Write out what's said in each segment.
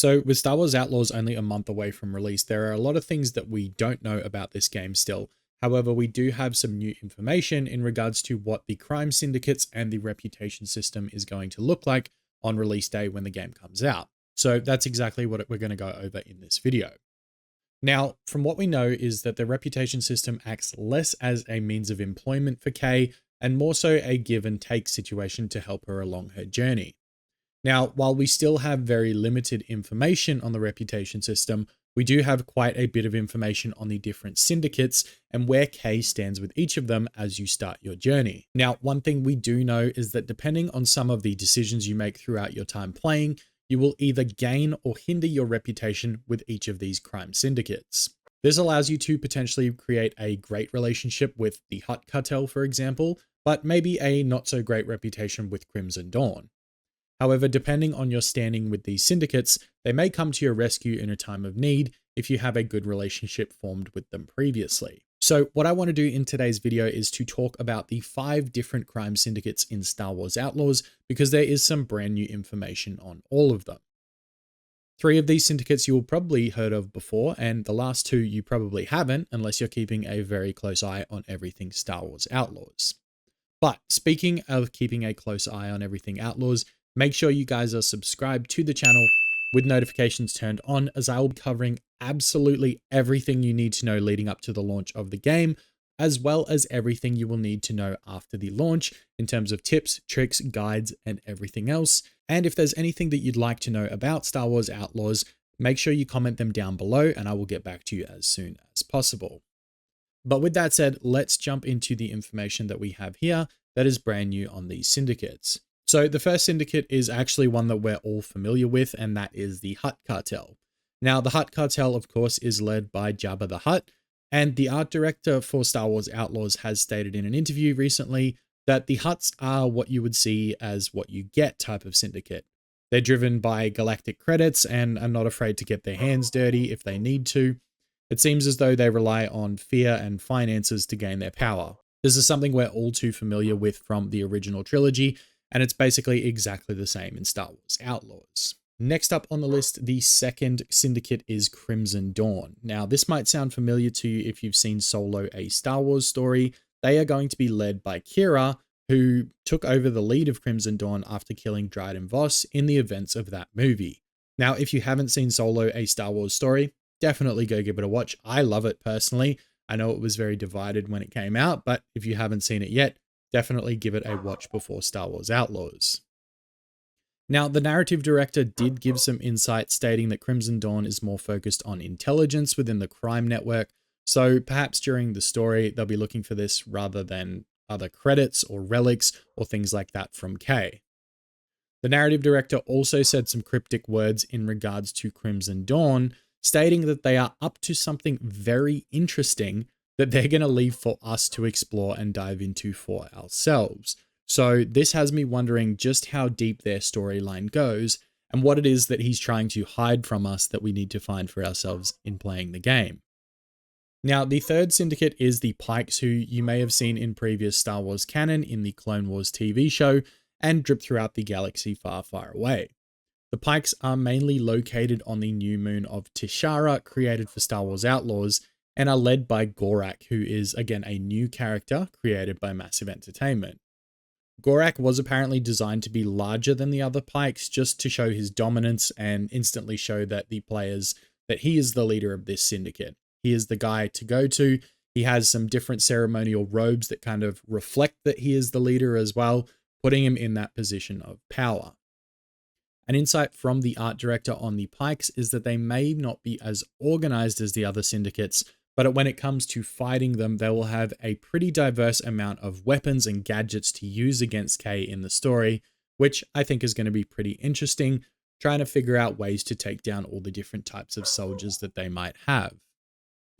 So with Star Wars Outlaws only a month away from release, there are a lot of things that we don't know about this game still. However, we do have some new information in regards to what the crime syndicates and the reputation system is going to look like on release day when the game comes out. So that's exactly what we're going to go over in this video. Now, from what we know is that the reputation system acts less as a means of employment for Kay and more so a give and take situation to help her along her journey. Now, while we still have very limited information on the reputation system, we do have quite a bit of information on the different syndicates and where Kay stands with each of them as you start your journey. Now, one thing we do know is that depending on some of the decisions you make throughout your time playing, you will either gain or hinder your reputation with each of these crime syndicates. This allows you to potentially create a great relationship with the Hutt cartel, for example, but maybe a not so great reputation with Crimson Dawn. However, depending on your standing with these syndicates, they may come to your rescue in a time of need if you have a good relationship formed with them previously. So what I want to do in today's video is to talk about the 5 different crime syndicates in Star Wars Outlaws because there is some brand new information on all of them. 3 of these syndicates you will probably heard of before, and the last 2 you probably haven't unless you're keeping a very close eye on everything Star Wars Outlaws. But speaking of keeping a close eye on everything Outlaws, make sure you guys are subscribed to the channel with notifications turned on, as I will be covering absolutely everything you need to know leading up to the launch of the game, as well as everything you will need to know after the launch in terms of tips, tricks, guides, and everything else. And if there's anything that you'd like to know about Star Wars Outlaws, make sure you comment them down below and I will get back to you as soon as possible. But with that said, let's jump into the information that we have here that is brand new on these syndicates. So the first syndicate is actually one that we're all familiar with, and that is the Hutt cartel. Now, the Hutt cartel, of course, is led by Jabba the Hutt, and the art director for Star Wars Outlaws has stated in an interview recently that the Hutts are what you would see as what you get type of syndicate. They're driven by galactic credits and are not afraid to get their hands dirty if they need to. It seems as though they rely on fear and finances to gain their power. This is something we're all too familiar with from the original trilogy, and it's basically exactly the same in Star Wars Outlaws. Next up on the list, the second syndicate is Crimson Dawn. Now, this might sound familiar to you if you've seen Solo: A Star Wars Story. They are going to be led by Kira, who took over the lead of Crimson Dawn after killing Dryden Voss in the events of that movie. Now, if you haven't seen Solo: A Star Wars Story, definitely go give it a watch. I love it personally. I know it was very divided when it came out, but if you haven't seen it yet, definitely give it a watch before Star Wars Outlaws. Now, the narrative director did give some insight stating that Crimson Dawn is more focused on intelligence within the crime network, so perhaps during the story they'll be looking for this rather than other credits or relics or things like that from Kay. The narrative director also said some cryptic words in regards to Crimson Dawn, stating that they are up to something very interesting that they're going to leave for us to explore and dive into for ourselves. So this has me wondering just how deep their storyline goes and what it is that he's trying to hide from us that we need to find for ourselves in playing the game. Now, the third syndicate is the Pykes, who you may have seen in previous Star Wars canon in the Clone Wars TV show and drip throughout the galaxy far, far away. The Pykes are mainly located on the new moon of Tishara, created for Star Wars Outlaws, and are led by Gorak, who is, again, a new character created by Massive Entertainment. Gorak was apparently designed to be larger than the other Pykes just to show his dominance and instantly show that the players that he is the leader of this syndicate. He is the guy to go to. He has some different ceremonial robes that kind of reflect that he is the leader as well, putting him in that position of power. An insight from the art director on the Pykes is that they may not be as organized as the other syndicates, but when it comes to fighting them, they will have a pretty diverse amount of weapons and gadgets to use against Kay in the story, which I think is going to be pretty interesting, trying to figure out ways to take down all the different types of soldiers that they might have.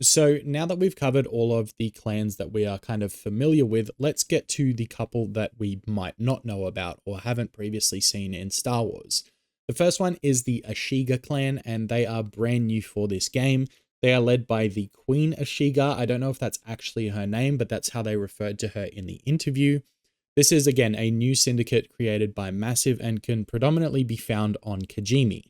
So now that we've covered all of the clans that we are kind of familiar with, let's get to the couple that we might not know about or haven't previously seen in Star Wars. The first one is the Ashiga Clan, and they are brand new for this game. They are led by the Queen Ashiga. I don't know if that's actually her name, but that's how they referred to her in the interview. This is, again, a new syndicate created by Massive and can predominantly be found on Kijimi.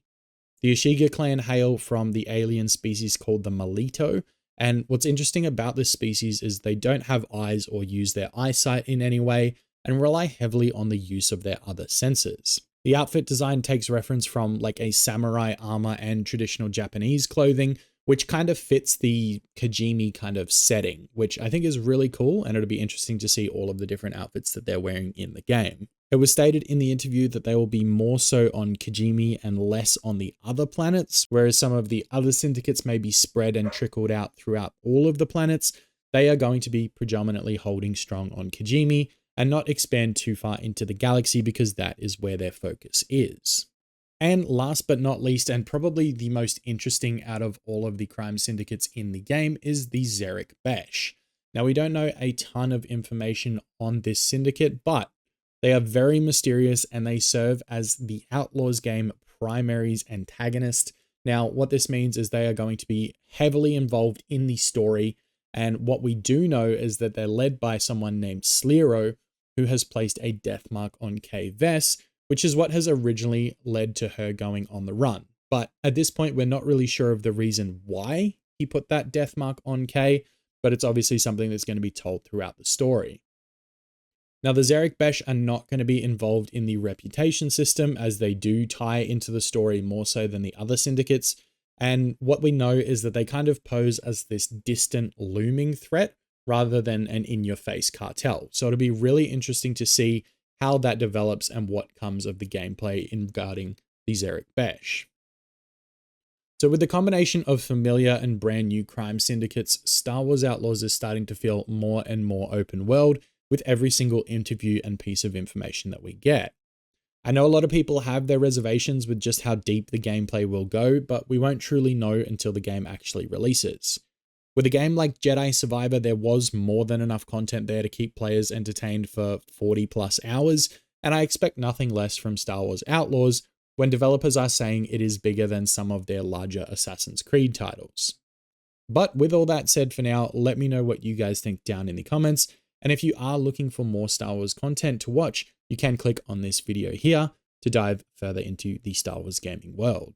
The Ashiga Clan hail from the alien species called the Malito, and what's interesting about this species is they don't have eyes or use their eyesight in any way, and rely heavily on the use of their other senses. The outfit design takes reference from like a samurai armor and traditional Japanese clothing, which kind of fits the Kajimi kind of setting, which I think is really cool, and it'll be interesting to see all of the different outfits that they're wearing in the game. It was stated in the interview that they will be more so on Kajimi and less on the other planets, whereas some of the other syndicates may be spread and trickled out throughout all of the planets. They are going to be predominantly holding strong on Kajimi and not expand too far into the galaxy because that is where their focus is. And last but not least, and probably the most interesting out of all of the crime syndicates in the game, is the Zerek Besh. Now, we don't know a ton of information on this syndicate, but they are very mysterious and they serve as the Outlaws game primary's antagonist. Now, what this means is they are going to be heavily involved in the story, and what we do know is that they're led by someone named Slero, who has placed a death mark on Kay Vess, which is what has originally led to her going on the run. But at this point, we're not really sure of the reason why he put that death mark on Kay, but it's obviously something that's going to be told throughout the story. Now, the Zerek Besh are not going to be involved in the reputation system, as they do tie into the story more so than the other syndicates. And what we know is that they kind of pose as this distant looming threat rather than an in-your-face cartel. So it'll be really interesting to see how that develops and what comes of the gameplay regarding the Zerek Besh. So with the combination of familiar and brand new crime syndicates, Star Wars Outlaws is starting to feel more and more open world with every single interview and piece of information that we get. I know a lot of people have their reservations with just how deep the gameplay will go, but we won't truly know until the game actually releases. With a game like Jedi Survivor, there was more than enough content there to keep players entertained for 40 plus hours, and I expect nothing less from Star Wars Outlaws when developers are saying it is bigger than some of their larger Assassin's Creed titles. But with all that said for now, let me know what you guys think down in the comments, and if you are looking for more Star Wars content to watch, you can click on this video here to dive further into the Star Wars gaming world.